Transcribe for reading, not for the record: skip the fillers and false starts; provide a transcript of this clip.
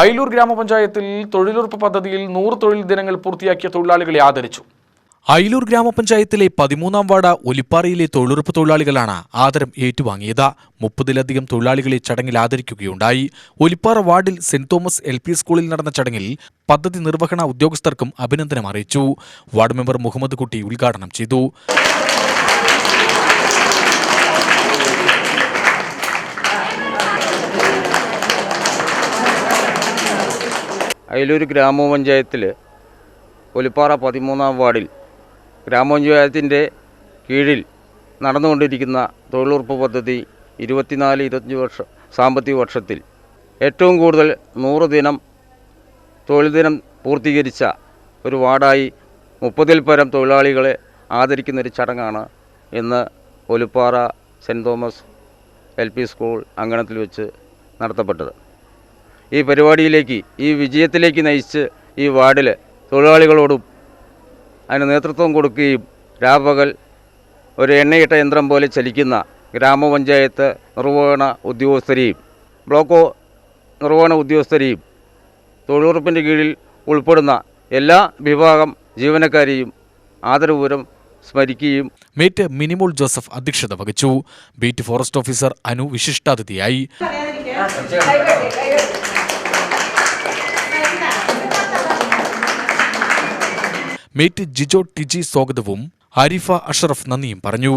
അയിലൂർ ഗ്രാമപഞ്ചായത്തിൽ തൊഴിലുറപ്പ് പദ്ധതിയിൽ 100 തൊഴിൽ ദിനങ്ങൾ പൂർത്തിയാക്കിയ തൊഴിലാളികളെ ആദരിച്ചു. അയിലൂർ ഗ്രാമപഞ്ചായത്തിലെ 13-ാം വാർഡ് ഒലിപ്പാറയിലെ തൊഴിലുറപ്പ് തൊഴിലാളികളാണ് ആദരം ഏറ്റുവാങ്ങിയത്. 30-ലധികം തൊഴിലാളികളെ ചടങ്ങിൽ ആദരിക്കുകയുണ്ടായി. ഒലിപ്പാറ വാർഡിൽ സെന്റ് തോമസ് LP സ്കൂളിൽ നടന്ന ചടങ്ങിൽ പദ്ധതി നിർവഹണ ഉദ്യോഗസ്ഥർക്കും അഭിനന്ദനം അറിയിച്ചു. വാർഡ് മെമ്പർ മുഹമ്മദ് കുട്ടി ഉദ്ഘാടനം ചെയ്തു. അയിലൂർ ഗ്രാമപഞ്ചായത്തിൽ ഒലിപ്പാറ 13-ാം വാർഡിൽ ഗ്രാമപഞ്ചായത്തിൻ്റെ കീഴിൽ നടന്നുകൊണ്ടിരിക്കുന്ന തൊഴിലുറപ്പ് പദ്ധതി 24-25 സാമ്പത്തിക വർഷത്തിൽ ഏറ്റവും കൂടുതൽ 100 ദിനം തൊഴിൽ ദിനം പൂർത്തീകരിച്ച ഒരു വാർഡായി 30-ൽ പരം തൊഴിലാളികളെ ആദരിക്കുന്നൊരു ചടങ്ങാണ് ഇന്ന് Olippara saint Thomas LP school അങ്കണത്തിൽ വെച്ച് നടത്തപ്പെട്ടത്. ഈ പരിപാടിയിലേക്ക്, ഈ വിജയത്തിലേക്ക് നയിച്ച് ഈ വാർഡിൽ തൊഴിലാളികളോടും അതിന് നേതൃത്വം കൊടുക്കുകയും രാപകൽ ഒരു എണ്ണയിട്ട യന്ത്രം പോലെ ചലിക്കുന്ന ഗ്രാമപഞ്ചായത്ത് നിർവഹണ ഉദ്യോഗസ്ഥരെയും ബ്ലോക്ക് നിർവഹണ ഉദ്യോഗസ്ഥരെയും തൊഴിലുറപ്പിൻ്റെ കീഴിൽ ഉൾപ്പെടുന്ന എല്ലാ വിഭാഗം ജീവനക്കാരെയും ആദരപൂർവ്വം സ്മരിക്കുകയും. മേറ്റ് മിനിമോൾ ജോസഫ് അധ്യക്ഷത വഹിച്ചു. ബീറ്റ് ഫോറസ്റ്റ് ഓഫീസർ അനു വിശിഷ്ടാതിഥിയായി. മേറ്റ് ജിജോ ടിജി സ്വാഗതവും ആരിഫ അഷറഫ് നന്ദിയും പറഞ്ഞു.